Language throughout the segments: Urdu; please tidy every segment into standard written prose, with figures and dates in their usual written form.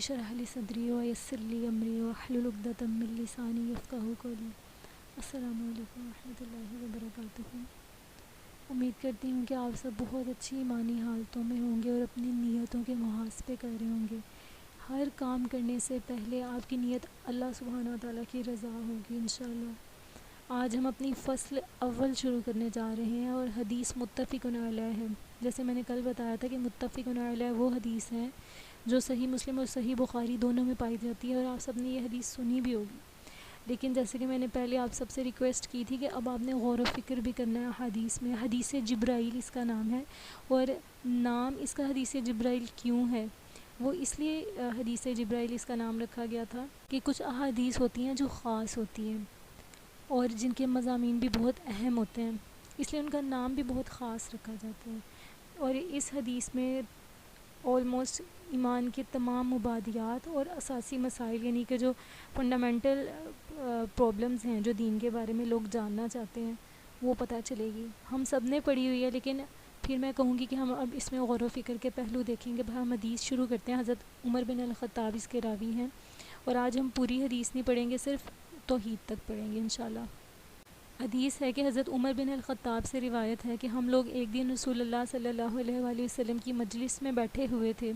اشرح لی صدری ویسر لی امری واحلل عقدۃ من لسانی یفقہوا قولی۔ السلام علیکم ورحمۃ اللہ وبرکاتہ۔ امید کرتی ہوں کہ آپ سب بہت اچھی ایمانی حالتوں میں ہوں گے اور اپنی نیتوں کے محاسبے کر رہے ہوں گے۔ ہر کام کرنے سے پہلے آپ کی نیت اللہ سبحانہ و تعالیٰ کی رضا ہوگی انشاءاللہ۔ آج ہم اپنی فصل اول شروع کرنے جا رہے ہیں اور حدیث متفق علیہ ہے۔ جیسے میں نے کل بتایا تھا کہ متفق علیہ وہ حدیث ہے جو صحیح مسلم اور صحیح بخاری دونوں میں پائی جاتی ہے، اور آپ سب نے یہ حدیث سنی بھی ہوگی۔ لیکن جیسے کہ میں نے پہلے آپ سب سے ریکویسٹ کی تھی کہ اب آپ نے غور و فکر بھی کرنا ہے حدیث میں۔ حدیث جبرائیل اس کا نام ہے، اور نام اس کا حدیث جبرائیل کیوں ہے؟ وہ اس لیے حدیث جبرائیل اس کا نام رکھا گیا تھا کہ کچھ احادیث ہوتی ہیں جو خاص ہوتی ہیں اور جن کے مضامین بھی بہت اہم ہوتے ہیں، اس لیے ان کا نام بھی بہت خاص رکھا جاتا ہے۔ اور اس حدیث میں آلموسٹ ایمان کے تمام مبادیات اور اساسی مسائل، یعنی کہ جو فنڈامنٹل پرابلمز ہیں جو دین کے بارے میں لوگ جاننا چاہتے ہیں، وہ پتہ چلے گی۔ ہم سب نے پڑھی ہوئی ہے، لیکن پھر میں کہوں گی کہ ہم اب اس میں غور و فکر کے پہلو دیکھیں گے۔ ہم حدیث شروع کرتے ہیں۔ حضرت عمر بن الخطاب اس کے راوی ہیں، اور آج ہم پوری حدیث نہیں پڑھیں گے، صرف توحید تک پڑھیں گے انشاءاللہ۔ حدیث ہے کہ حضرت عمر بن الخطاب سے روایت ہے کہ ہم لوگ ایک دن رسول اللہ صلی اللہ علیہ وآلہ وسلم کی مجلس میں بیٹھے ہوئے تھے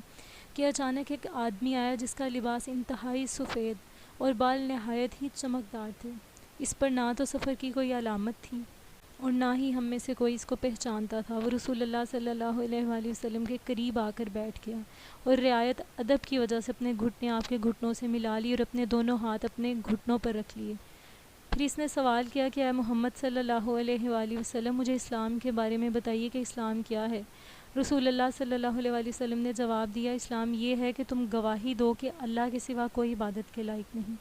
کہ اچانک ایک آدمی آیا جس کا لباس انتہائی سفید اور بال نہایت ہی چمکدار تھے۔ اس پر نہ تو سفر کی کوئی علامت تھی اور نہ ہی ہم میں سے کوئی اس کو پہچانتا تھا۔ وہ رسول اللہ صلی اللہ علیہ وآلہ وسلم کے قریب آ کر بیٹھ گیا اور رعایت ادب کی وجہ سے اپنے گھٹنے آپ کے گھٹنوں سے ملا لی اور اپنے دونوں ہاتھ اپنے گھٹنوں پر رکھ لیے۔ پھر اس نے سوال کیا کہ اے محمد صلی اللہ علیہ وآلہ وسلم، مجھے اسلام کے بارے میں بتائیے کہ اسلام کیا ہے؟ رسول اللہ صلی اللہ علیہ وآلہ وسلم نے جواب دیا، اسلام یہ ہے کہ تم گواہی دو کہ اللہ کے سوا کوئی عبادت کے لائق نہیں۔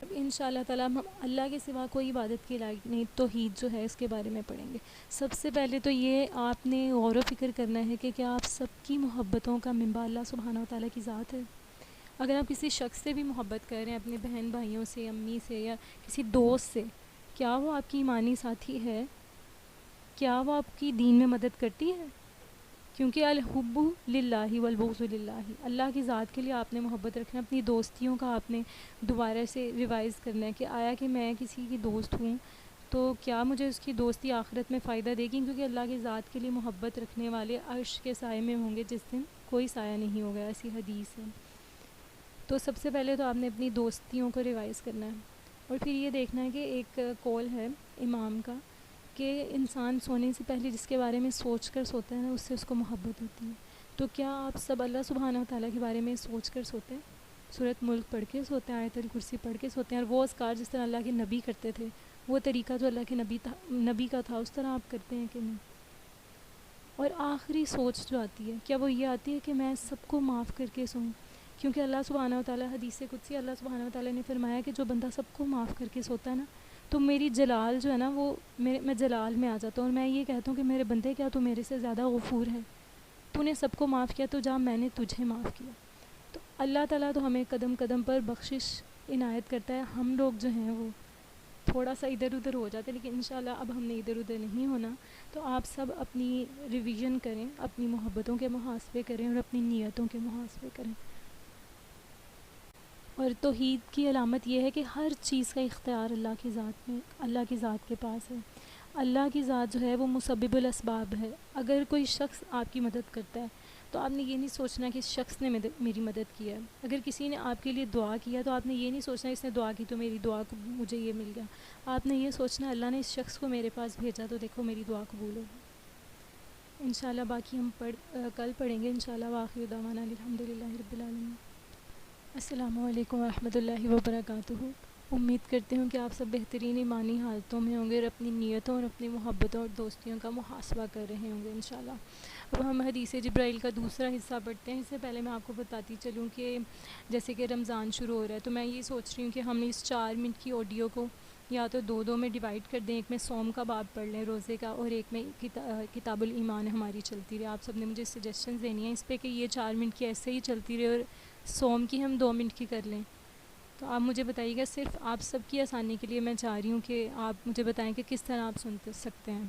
اب انشاءاللہ تعالیٰ ہم اللہ کے سوا کوئی عبادت کے لائق نہیں، توحید جو ہے اس کے بارے میں پڑھیں گے۔ سب سے پہلے تو یہ آپ نے غور و فکر کرنا ہے کہ کیا آپ سب کی محبتوں کا منبع اللہ سبحانہ و تعالیٰ کی ذات ہے؟ اگر آپ کسی شخص سے بھی محبت کر رہے ہیں، اپنے بہن بھائیوں سے، امی سے، یا کسی دوست سے، کیا وہ آپ کی ایمانی ساتھی ہے؟ کیا وہ آپ کی دین میں مدد کرتی ہے؟ کیونکہ الحب للہ والبغض للہ، اللہ کی ذات کے لیے آپ نے محبت رکھنا۔ اپنی دوستیوں کا آپ نے دوبارہ سے ریوائز کرنا ہے کہ آیا کہ میں کسی کی دوست ہوں تو کیا مجھے اس کی دوستی آخرت میں فائدہ دے گی؟ کیونکہ اللہ کی ذات کے لیے محبت رکھنے والے عرش کے سائے میں ہوں گے جس دن کوئی سایہ نہیں ہوگا، ایسی حدیث ہے۔ تو سب سے پہلے تو آپ نے اپنی دوستیوں کو ریوائز کرنا ہے، اور پھر یہ دیکھنا ہے کہ ایک قول ہے امام کا کہ انسان سونے سے پہلے جس کے بارے میں سوچ کر سوتا ہے نا، اس سے اس کو محبت ہوتی ہے۔ تو کیا آپ سب اللہ سبحانہ و تعالیٰ کے بارے میں سوچ کر سوتے ہیں؟ سورۃ ملک پڑھ کے سوتے ہیں، آیت الکرسی پڑھ کے سوتے ہیں، اور وہ اذکار جس طرح اللہ کے نبی کرتے تھے، وہ طریقہ جو اللہ کے نبی کا تھا اس طرح آپ کرتے ہیں کہ نہیں؟ اور آخری سوچ جو آتی ہے، کیا وہ یہ آتی ہے کہ میں سب کو معاف کر کے سوں؟ کیونکہ اللہ سبحانہ و تعالیٰ حدیث قدسی اللہ سبحانہ و تعالیٰ نے فرمایا کہ جو بندہ سب کو معاف کر کے سوتا ہے نا، تو میری جلال جو ہے نا وہ میں جلال میں آ جاتا ہوں، اور میں یہ کہتا ہوں کہ میرے بندے کیا تو میرے سے زیادہ غفور ہے؟ تو نے سب کو معاف کیا تو جا میں نے تجھے معاف کیا۔ تو اللہ تعالیٰ تو ہمیں قدم قدم پر بخشش عنایت کرتا ہے، ہم لوگ جو ہیں وہ تھوڑا سا ادھر ادھر ہو جاتے ہیں، لیکن انشاءاللہ اب ہم نے ادھر ادھر نہیں ہونا۔ تو آپ سب اپنی ریویژن کریں، اپنی محبتوں کے محاسبے کریں اور اپنی نیتوں کے محاسبے کریں۔ اور توحید کی علامت یہ ہے کہ ہر چیز کا اختیار اللہ کی ذات کے پاس ہے۔ اللہ کی ذات جو ہے وہ مسبب الاسباب ہے۔ اگر کوئی شخص آپ کی مدد کرتا ہے تو آپ نے یہ نہیں سوچنا کہ اس شخص نے میری مدد کیا ہے۔ اگر کسی نے آپ کے لیے دعا کیا تو آپ نے یہ نہیں سوچنا اس نے دعا کی تو میری دعا کو مجھے یہ مل گیا۔ آپ نے یہ سوچنا اللہ نے اس شخص کو میرے پاس بھیجا تو دیکھو میری دعا قبول ہوگی۔ انشاءاللہ باقی ہم کل پڑھیں گے انشاءاللہ۔ وآخر دعوانا الحمدللہ رب العالمین۔ السلام علیکم ورحمۃ اللہ وبرکاتہ۔ امید کرتے ہوں کہ آپ سب بہترین ایمانی حالتوں میں ہوں گے اور اپنی نیتوں اور اپنی محبتوں اور دوستیوں کا محاسبہ کر رہے ہوں گے انشاءاللہ۔ اب ہم حدیث جبرائیل کا دوسرا حصہ پڑھتے ہیں۔ اس سے پہلے میں آپ کو بتاتی چلوں کہ جیسے کہ رمضان شروع ہو رہا ہے تو میں یہ سوچ رہی ہوں کہ ہم اس 4 منٹ کی آڈیو کو یا تو دو میں ڈیوائڈ کر دیں، ایک میں صوم کا باب پڑھ لیں روزے کا، اور ایک میں کتاب الایمان ہماری چلتی رہے۔ آپ سب نے مجھے سجیشنز دینی ہیں اس پہ کہ یہ 4 منٹ کی ایسے ہی چلتی رہے اور صوم کی ہم 2 منٹ کی کر لیں۔ تو آپ مجھے بتائیے گا، صرف آپ سب کی آسانی کے لیے میں چاہ رہی ہوں کہ آپ مجھے بتائیں کہ کس طرح آپ سن سکتے ہیں،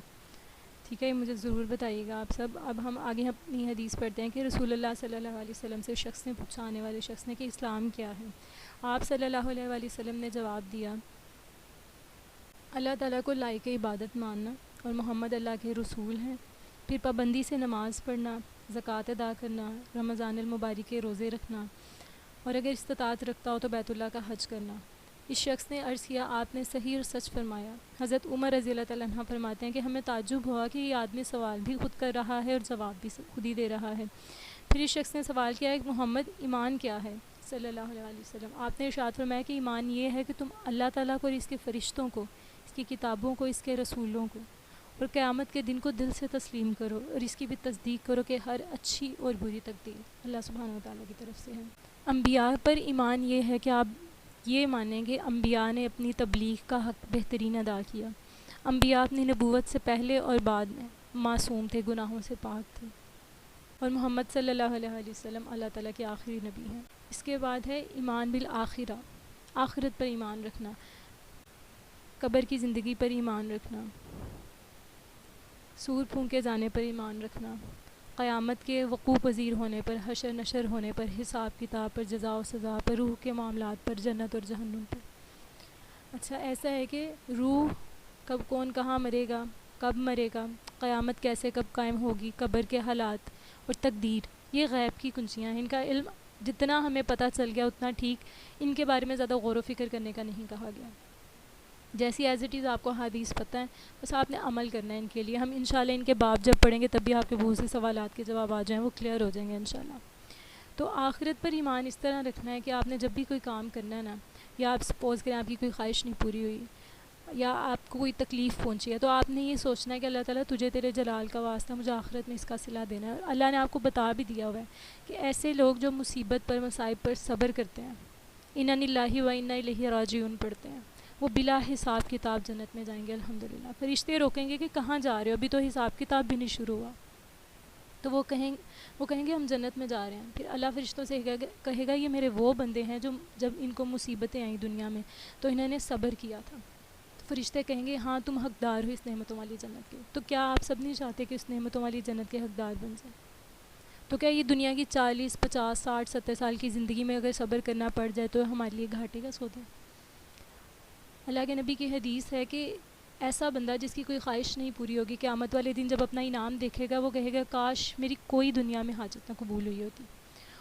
ٹھیک ہے، مجھے ضرور بتائیے گا آپ سب. اب ہم آگے اپنی حدیث پڑھتے ہیں کہ رسول اللہ صلی اللہ علیہ وسلم سے شخص نے پوچھا، آنے والے شخص نے، کہ اسلام کیا ہے. آپ صلی اللہ علیہ وآلہ وسلم نے جواب دیا، اللہ تعالیٰ کو لائق عبادت ماننا اور محمد اللہ کے رسول ہیں، پھر پابندی سے نماز پڑھنا، زکوٰۃ ادا کرنا، رمضان المبارک کے روزے رکھنا، اور اگر استطاعت رکھتا ہو تو بیت اللہ کا حج کرنا. اس شخص نے عرض کیا، آپ نے صحیح اور سچ فرمایا. حضرت عمر رضی اللہ تعالیٰ عنہ فرماتے ہیں کہ ہمیں تعجب ہوا کہ یہ آدمی سوال بھی خود کر رہا ہے اور جواب بھی خود ہی دے رہا ہے. پھر اس شخص نے سوال کیا کہ محمد، ایمان کیا ہے صلی اللہ علیہ وسلم. آپ نے ارشاد فرمایا کہ ایمان یہ ہے کہ تم اللہ تعالیٰ کو اور اس کے فرشتوں کو، اس کی کتابوں کو، اس کے رسولوں کو اور قیامت کے دن کو دل سے تسلیم کرو اور اس کی بھی تصدیق کرو کہ ہر اچھی اور بری تقدیر اللہ سبحانہ و تعالیٰ کی طرف سے ہے. انبیاء پر ایمان یہ ہے کہ آپ یہ مانیں کہ انبیاء نے اپنی تبلیغ کا حق بہترین ادا کیا. انبیاء اپنی نبوت سے پہلے اور بعد میں معصوم تھے، گناہوں سے پاک تھے، اور محمد صلی اللہ علیہ وسلم اللہ تعالیٰ کے آخری نبی ہیں. اس کے بعد ہے ایمان بالآخرہ، آخرت پر ایمان رکھنا، قبر کی زندگی پر ایمان رکھنا، سور پھونکے جانے پر ایمان رکھنا، قیامت کے وقوع پذیر ہونے پر، حشر نشر ہونے پر، حساب کتاب پر، جزا و سزا پر، روح کے معاملات پر، جنت اور جہنم پر. اچھا، ایسا ہے کہ روح کب کون کہاں مرے گا، کب مرے گا، قیامت کیسے کب قائم ہوگی، قبر کے حالات اور تقدیر، یہ غیب کی کنجیاں ہیں. ان کا علم جتنا ہمیں پتہ چل گیا اتنا ٹھیک، ان کے بارے میں زیادہ غور و فکر کرنے کا نہیں کہا گیا. جیسی ایز اٹ از آپ کو حدیث پتہ ہے، بس آپ نے عمل کرنا ہے ان کے لیے. ہم انشاءاللہ ان کے باب جب پڑھیں گے تب بھی آپ کے بہت سے سوالات کے جواب آ جائیں، وہ کلیئر ہو جائیں گے انشاءاللہ. تو آخرت پر ایمان اس طرح رکھنا ہے کہ آپ نے جب بھی کوئی کام کرنا ہے نا، یا آپ سپوز کریں آپ کی کوئی خواہش نہیں پوری ہوئی یا آپ کو کوئی تکلیف پہنچی ہے، تو آپ نے یہ سوچنا ہے کہ اللہ تعالیٰ تجھے تیرے جلال کا واسطہ مجھے آخرت میں اس کا صلہ دینا ہے. اور اللہ نے آپ کو بتا بھی دیا ہوا ہے کہ ایسے لوگ جو مصیبت پر، مصائب پر صبر کرتے ہیں، انا للہ و انا الیہ راجعون پڑھتے ہیں، وہ بلا حساب کتاب جنت میں جائیں گے الحمدللہ. فرشتے روکیں گے کہ کہاں جا رہے ہو، ابھی تو حساب کتاب بھی نہیں شروع ہوا. تو وہ کہیں گے ہم جنت میں جا رہے ہیں. پھر اللہ فرشتوں سے کہے گا یہ میرے وہ بندے ہیں جو جب ان کو مصیبتیں آئیں دنیا میں تو انہوں نے صبر کیا تھا. تو فرشتے کہیں گے ہاں تم حقدار ہو اس نعمتوں والی جنت کے. تو کیا آپ سب نہیں چاہتے کہ اس نعمتوں والی جنت کے حقدار بن جائیں؟ تو کیا یہ دنیا کی 40 50 60 70 سال کی زندگی میں اگر صبر کرنا پڑ جائے تو ہمارے لیے گھاٹے کا سودا ہے؟ اللہ کے نبی کی حدیث ہے کہ ایسا بندہ جس کی کوئی خواہش نہیں پوری ہوگی، قیامت والے دن جب اپنا انعام دیکھے گا وہ کہے گا کاش میری کوئی دنیا میں حاجت نہ قبول ہوئی ہوتی.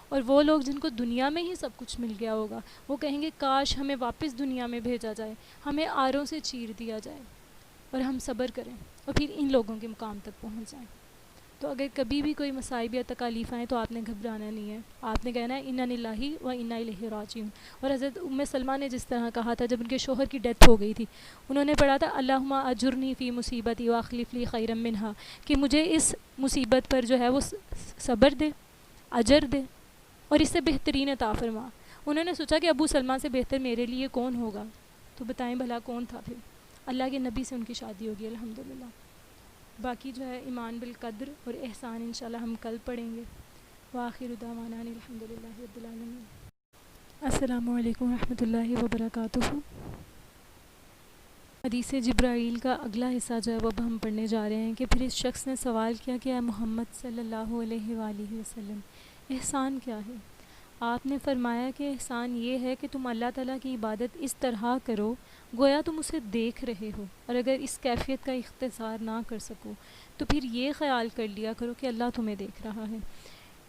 اور وہ لوگ جن کو دنیا میں ہی سب کچھ مل گیا ہوگا وہ کہیں گے کاش ہمیں واپس دنیا میں بھیجا جائے، ہمیں آروں سے چیر دیا جائے اور ہم صبر کریں اور پھر ان لوگوں کے مقام تک پہنچ جائیں. تو اگر کبھی بھی کوئی مصائب یا تکالیف آئیں تو آپ نے گھبرانا نہیں ہے، آپ نے کہنا ہے انا للہ و انا الیہ راجعون. اور حضرت ام سلمہ نے جس طرح کہا تھا جب ان کے شوہر کی ڈیتھ ہو گئی تھی، انہوں نے پڑھا تھا اللہم اجرنی فی مصیبتی واخلف لی خیرا منہا، کہ مجھے اس مصیبت پر جو ہے وہ صبر دے، اجر دے اور اس سے بہترین عطا فرما. انہوں نے سوچا کہ ابو سلمہ سے بہتر میرے لیے کون ہوگا، تو بتائیں بھلا کون تھا؟ پھر اللہ کے نبی سے ان کی شادی ہوگی الحمدللہ. باقی جو ہے ایمان بالقدر اور احسان انشاءاللہ ہم کل پڑھیں گے. وآخر دعوانا الحمدللہ رب العالمین. السلام علیکم ورحمۃ اللہ وبرکاتہ. حدیث جبرائیل کا اگلا حصہ جو ہے وہ اب ہم پڑھنے جا رہے ہیں کہ پھر اس شخص نے سوال کیا کہ اے محمد صلی اللہ علیہ وآلہ وسلم، احسان کیا ہے؟ آپ نے فرمایا کہ احسان یہ ہے کہ تم اللہ تعالیٰ کی عبادت اس طرح کرو گویا تم اسے دیکھ رہے ہو، اور اگر اس کیفیت کا اختصار نہ کر سکو تو پھر یہ خیال کر لیا کرو کہ اللہ تمہیں دیکھ رہا ہے.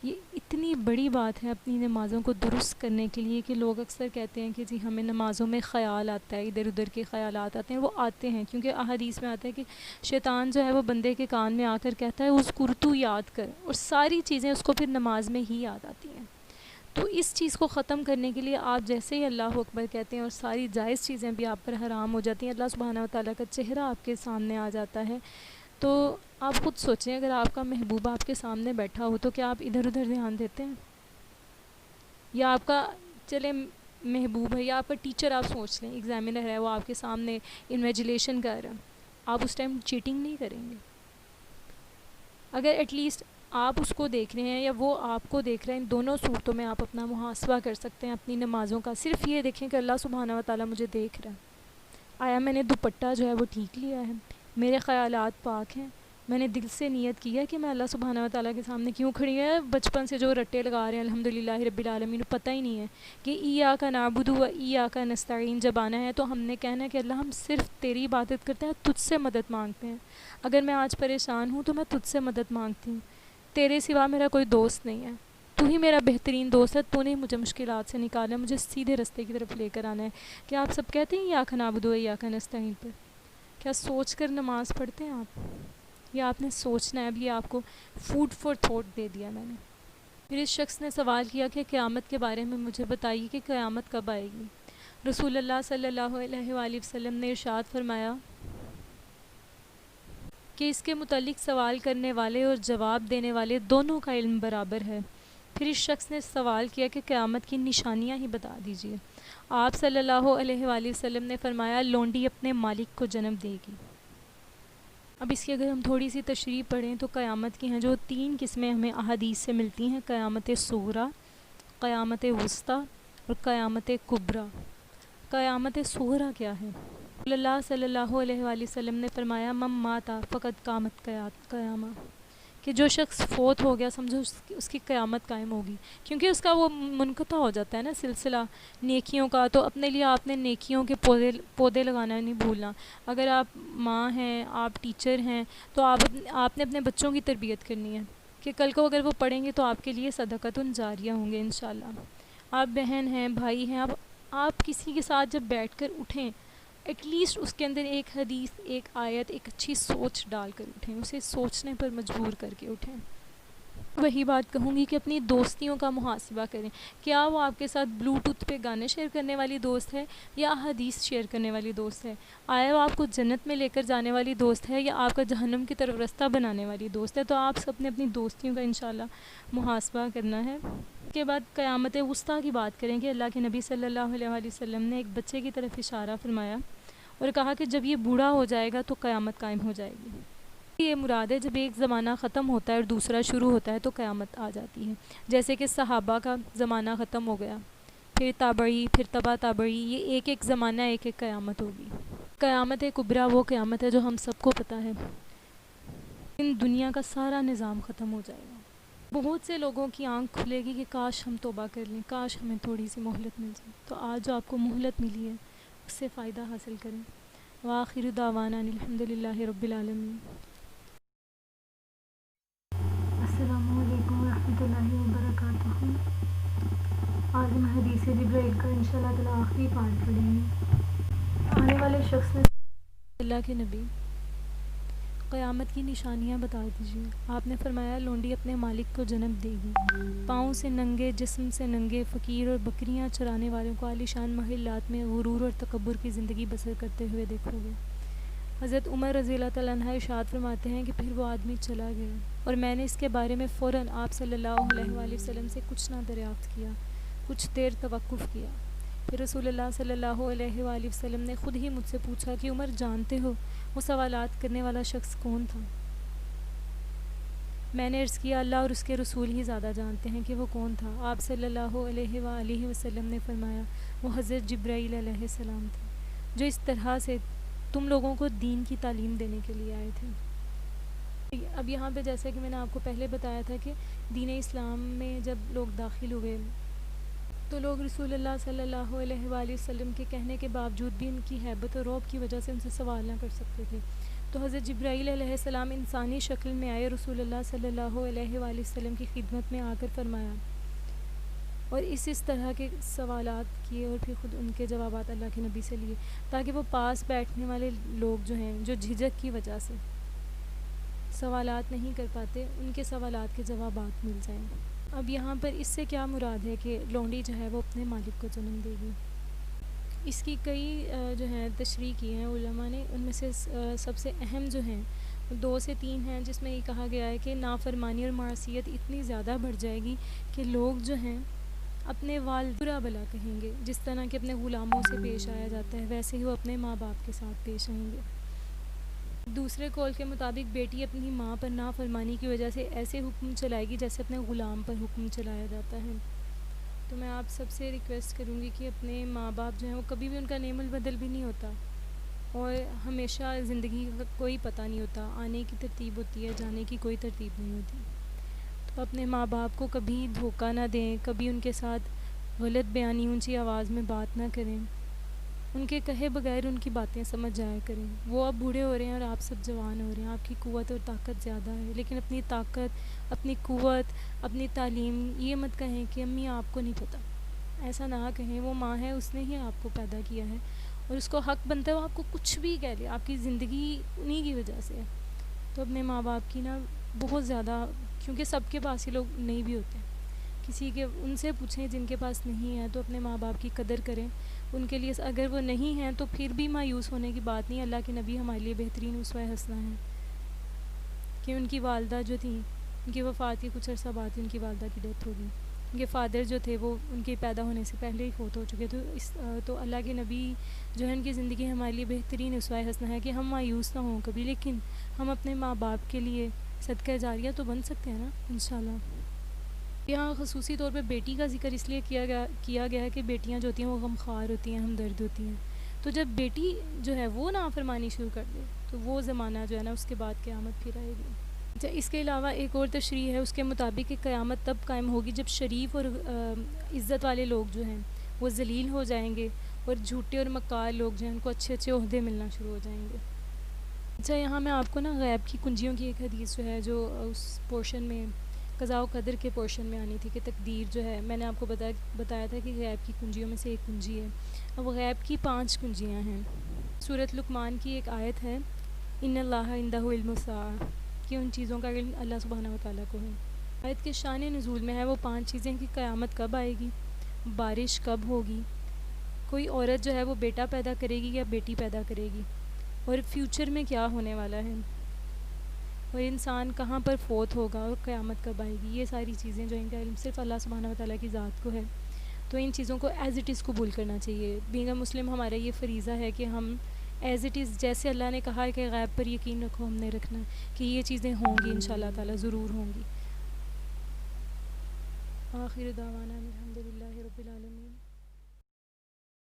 یہ اتنی بڑی بات ہے اپنی نمازوں کو درست کرنے کے لیے کہ لوگ اکثر کہتے ہیں کہ جی ہمیں نمازوں میں خیال آتا ہے، ادھر ادھر کے خیالات آتے ہیں. وہ آتے ہیں کیونکہ احادیث میں آتا ہے کہ شیطان جو ہے وہ بندے کے کان میں آ کر کہتا ہے اس کرتو یاد کر، اور ساری چیزیں اس کو پھر نماز میں ہی یاد آتی ہیں. تو اس چیز کو ختم کرنے کے لیے آپ جیسے ہی اللہ اکبر کہتے ہیں اور ساری جائز چیزیں بھی آپ پر حرام ہو جاتی ہیں، اللہ سبحانہ و تعالیٰ کا چہرہ آپ کے سامنے آ جاتا ہے. تو آپ خود سوچیں اگر آپ کا محبوب آپ کے سامنے بیٹھا ہو تو کیا آپ ادھر ادھر دھیان دیتے ہیں؟ یا آپ کا چلے محبوب ہے یا آپ کا ٹیچر، آپ سوچ لیں ایگزامینر ہے وہ آپ کے سامنے انویجولیشن کر رہا ہے، آپ اس ٹائم چیٹنگ نہیں کریں گے؟ اگر ایٹ لیسٹ آپ اس کو دیکھ رہے ہیں یا وہ آپ کو دیکھ رہے ہیں، ان دونوں صورتوں میں آپ اپنا محاسبہ کر سکتے ہیں اپنی نمازوں کا. صرف یہ دیکھیں کہ اللہ سبحانہ و تعالیٰ مجھے دیکھ رہا ہے، آیا میں نے دوپٹہ جو ہے وہ ٹھیک لیا ہے، میرے خیالات پاک ہیں، میں نے دل سے نیت کی ہے کہ میں اللہ سبحانہ و تعالیٰ کے سامنے کیوں کھڑی ہے. بچپن سے جو رٹے لگا رہے ہیں الحمدللہ رب العالمین, پتہ ہی نہیں ہے کہ ایاک نعبد و ایاک نستعین جب آنا ہے تو ہم نے کہنا ہے کہ اللہ ہم صرف تیری عبادت کرتے ہیں, تجھ سے مدد مانگتے ہیں. اگر میں آج پریشان ہوں تو میں تجھ سے مدد مانگتی ہوں, تیرے سوا میرا کوئی دوست نہیں ہے, تو ہی میرا بہترین دوست ہے, تو نے مجھے مشکلات سے نکالا ہے, مجھے سیدھے رستے کی طرف لے کر آنا ہے. کیا آپ سب کہتے ہیں ایاک نعبد و ایاک نستعین پر؟ کیا سوچ کر نماز پڑھتے ہیں آپ؟ یا آپ نے سوچنا ہے؟ اب یہ آپ کو فوڈ فار تھاٹ دے دیا میں نے. پھر اس شخص نے سوال کیا کہ قیامت کے بارے میں مجھے بتائیے کہ قیامت کب آئے گی. رسول اللہ صلی اللہ علیہ وآلہ وسلم نے ارشاد فرمایا کہ اس کے متعلق سوال کرنے والے اور جواب دینے والے دونوں کا علم برابر ہے. پھر اس شخص نے سوال کیا کہ قیامت کی نشانیاں ہی بتا دیجیے. آپ صلی اللہ علیہ وآلہ وسلم نے فرمایا لونڈی اپنے مالک کو جنم دے گی. اب اس کی اگر ہم تھوڑی سی تشریح پڑھیں تو قیامت کی ہیں جو 3 قسمیں ہمیں احادیث سے ملتی ہیں, قیامت صغریٰ, قیامت وسطیٰ اور قیامت کبریٰ. قیامت صغریٰ کیا ہے؟ رسول اللہ صلی اللہ علیہ وآلہ وسلم نے فرمایا من مات فقد قامت قیامہ, کہ جو شخص فوت ہو گیا سمجھو اس کی قیامت قائم ہوگی, کیونکہ اس کا وہ منقطع ہو جاتا ہے نا سلسلہ نیکیوں کا. تو اپنے لیے آپ نے نیکیوں کے پودے لگانا نہیں بھولنا. اگر آپ ماں ہیں, آپ ٹیچر ہیں, تو آپ نے اپنے بچوں کی تربیت کرنی ہے کہ کل کو اگر وہ پڑھیں گے تو آپ کے لیے صدقۃ جاریہ ہوں گے انشاءاللہ. آپ بہن ہیں, بھائی ہیں, آپ کسی کے ساتھ جب بیٹھ کر اٹھیں ایٹ لیسٹ اس کے اندر ایک حدیث, ایک آیت, ایک اچھی سوچ ڈال کر اٹھیں, اسے سوچنے پر مجبور کر کے اٹھیں. وہی بات کہوں گی کہ اپنی دوستیوں کا محاسبہ کریں. کیا وہ آپ کے ساتھ بلوٹوتھ پہ گانے شیئر کرنے والی دوست ہے یا حدیث شیئر کرنے والی دوست ہے؟ آیا وہ آپ کو جنت میں لے کر جانے والی دوست ہے یا آپ کا جہنم کی طرف رستہ بنانے والی دوست ہے؟ تو آپ سب نے اپنی دوستیوں کا انشاءاللہ محاسبہ کرنا ہے. اس کے بعد قیامت وسطیٰ کی بات کریں کہ اللہ کے نبی صلی اللہ علیہ وآلہ وسلم نے ایک بچے کی طرف اشارہ فرمایا اور کہا کہ جب یہ بوڑھا ہو جائے گا تو قیامت قائم ہو جائے گی. یہ مراد ہے جب ایک زمانہ ختم ہوتا ہے اور دوسرا شروع ہوتا ہے تو قیامت آ جاتی ہے. جیسے کہ صحابہ کا زمانہ ختم ہو گیا, پھر تابعی, پھر تبا تابعی, یہ ایک ایک زمانہ ایک ایک قیامت ہوگی. قیامت کبریٰ وہ قیامت ہے جو ہم سب کو پتہ ہے, ان دنیا کا سارا نظام ختم ہو جائے گا. بہت سے لوگوں کی آنکھ کھلے گی کہ کاش ہم توبہ کر لیں, کاش ہمیں تھوڑی سی مہلت مل جائے. تو آج جو آپ کو مہلت ملی ہے اس سے فائدہ حاصل کریں. وآخر دعوانا الحمدللہ رب العالمین. السلام علیکم ورحمۃ اللہ وبرکاتہ. آج ہم حدیث جبرائیل کا انشاءاللہ تعالی آخری پارٹ پڑھیں گے. آنے والے شخص نے اللہ کے نبی قیامت کی نشانیاں بتا دیجیے. آپ نے فرمایا لونڈی اپنے مالک کو جنم دے گی, پاؤں سے ننگے, جسم سے ننگے, فقیر اور بکریاں چرانے والوں کو عالیشان محلات میں غرور اور تکبر کی زندگی بسر کرتے ہوئے دیکھو گے. حضرت عمر رضی اللہ تعالیٰ عنہ ارشاد فرماتے ہیں کہ پھر وہ آدمی چلا گیا اور میں نے اس کے بارے میں فوراً آپ صلی اللہ علیہ وآلہ وسلم سے کچھ نہ دریافت کیا, کچھ دیر توقف کیا. پھر رسول اللہ صلی اللہ علیہ وآلہ وسلم نے خود ہی مجھ سے پوچھا کہ عمر جانتے ہو وہ سوالات کرنے والا شخص کون تھا؟ میں نے عرض کیا اللہ اور اس کے رسول ہی زیادہ جانتے ہیں کہ وہ کون تھا. آپ صلی اللہ علیہ وآلہ وسلم نے فرمایا وہ حضرت جبرائیل علیہ السلام تھے جو اس طرح سے تم لوگوں کو دین کی تعلیم دینے کے لیے آئے تھے. اب یہاں پہ جیسے کہ میں نے آپ کو پہلے بتایا تھا کہ دین اسلام میں جب لوگ داخل ہوئے تو لوگ رسول اللہ صلی اللہ علیہ وآلہ وسلم کے کہنے کے باوجود بھی ان کی ہیبت اور رعب کی وجہ سے ان سے سوال نہ کر سکتے تھے. تو حضرت جبرائیل علیہ السلام انسانی شکل میں آئے, رسول اللہ صلی اللہ علیہ وآلہ وسلم کی خدمت میں آ کر فرمایا اور اس طرح کے سوالات کیے اور پھر خود ان کے جوابات اللہ کے نبی سے لیے تاکہ وہ پاس بیٹھنے والے لوگ جو ہیں جو جھجک کی وجہ سے سوالات نہیں کر پاتے ان کے سوالات کے جوابات مل جائیں. اب یہاں پر اس سے کیا مراد ہے کہ لونڈی جو ہے وہ اپنے مالک کو جنم دے گی. اس کی کئی جو ہیں تشریح کی ہیں علماء نے, ان میں سے سب سے اہم جو ہیں 2 سے 3 ہیں جس میں یہ کہا گیا ہے کہ نافرمانی اور معصیت اتنی زیادہ بڑھ جائے گی کہ لوگ جو ہیں اپنے والد برا بلا کہیں گے. جس طرح کہ اپنے غلاموں سے پیش آیا جاتا ہے ویسے ہی وہ اپنے ماں باپ کے ساتھ پیش آئیں گے. دوسرے قول کے مطابق بیٹی اپنی ماں پر نافرمانی کی وجہ سے ایسے حکم چلائے گی جیسے اپنے غلام پر حکم چلایا جاتا ہے. تو میں آپ سب سے ریکویسٹ کروں گی کہ اپنے ماں باپ جو ہیں وہ کبھی بھی ان کا نعم البدل بھی نہیں ہوتا اور ہمیشہ زندگی کا کوئی پتہ نہیں ہوتا، آنے کی ترتیب ہوتی ہے، جانے کی کوئی ترتیب نہیں ہوتی. تو اپنے ماں باپ کو کبھی دھوکہ نہ دیں، کبھی ان کے ساتھ غلط بیانی اونچی آواز میں بات نہ کریں، ان کے کہے بغیر ان کی باتیں سمجھ جایا کریں. وہ اب بوڑھے ہو رہے ہیں اور آپ سب جوان ہو رہے ہیں، آپ کی قوت اور طاقت زیادہ ہے، لیکن اپنی طاقت، اپنی قوت، اپنی تعلیم یہ مت کہیں کہ امی آپ کو نہیں پتہ. ایسا نہ کہیں، وہ ماں ہے، اس نے ہی آپ کو پیدا کیا ہے اور اس کو حق بنتا ہے وہ آپ کو کچھ بھی کہہ لے، آپ کی زندگی انہی کی وجہ سے ہے. تو اپنے ماں باپ کی نا بہت زیادہ، کیونکہ سب کے پاس ہی لوگ نہیں بھی ہوتے، کسی کے ان سے پوچھیں جن کے پاس نہیں ہے، تو اپنے ماں باپ کی قدر کریں ان کے لیے. اگر وہ نہیں ہیں تو پھر بھی مایوس ہونے کی بات نہیں. اللہ کے نبی ہمارے لیے بہترین اسوہ حسنہ ہیں کہ ان کی والدہ جو تھیں، ان کی وفات کے کچھ عرصہ بعد ان کی والدہ کی ڈیتھ ہو گئی. ان کے فادر جو تھے وہ ان کے پیدا ہونے سے پہلے ہی فوت ہو چکے. تو اللہ کے نبی جو ہے ان کی زندگی ہمارے لیے بہترین اسوہ حسنہ ہے کہ ہم مایوس نہ ہوں کبھی، لیکن ہم اپنے ماں باپ کے لیے صدقہ جاریہ تو بن سکتے ہیں نا انشاءاللہ. یہاں خصوصی طور پہ بیٹی کا ذکر اس لیے کیا گیا ہے کہ بیٹیاں جو ہوتی ہیں وہ غمخوار ہوتی ہیں، ہمدرد ہوتی ہیں. تو جب بیٹی جو ہے وہ نافرمانی شروع کر دے تو وہ زمانہ جو ہے نا اس کے بعد قیامت پھر آئے گی. اچھا، اس کے علاوہ ایک اور تشریح ہے، اس کے مطابق کہ قیامت تب قائم ہوگی جب شریف اور عزت والے لوگ جو ہیں وہ ذلیل ہو جائیں گے اور جھوٹے اور مکار لوگ جو ہیں ان کو اچھے اچھے عہدے ملنا شروع ہو جائیں گے. اچھا، یہاں میں آپ کو نا غیب کی کنجیوں کی ایک حدیث جو ہے جو اس پورشن میں قضاء و قدر کے پورشن میں آنی تھی کہ تقدیر جو ہے، میں نے آپ کو بتایا تھا کہ غیب کی کنجیوں میں سے ایک کنجی ہے. اب غیب کی 5 کنجیاں ہیں. سورۃ لقمان کی ایک آیت ہے، ان اللہ عندہ علم الساعہ، کہ ان چیزوں کا علم اللہ سبحانہ و تعالیٰ کو ہے. آیت کے شان نزول میں ہے وہ 5 چیزیں کہ قیامت کب آئے گی، بارش کب ہوگی، کوئی عورت جو ہے وہ بیٹا پیدا کرے گی یا بیٹی پیدا کرے گی، اور فیوچر میں کیا ہونے والا ہے، اور انسان کہاں پر فوت ہوگا اور قیامت کب آئے گی. یہ ساری چیزیں جو ان کا علم صرف اللہ سبحانہ و تعالیٰ کی ذات کو ہے. تو ان چیزوں کو ایز اٹ از قبول کرنا چاہیے. بینگ اے مسلم ہمارا یہ فریضہ ہے کہ ہم ایز اٹ از، جیسے اللہ نے کہا ہے کہ غیب پر یقین رکھو، ہم نے رکھنا ہے کہ یہ چیزیں ہوں گی انشاءاللہ تعالیٰ، ضرور ہوں گی. آخر دعوانا الحمدللہ رب العالمین.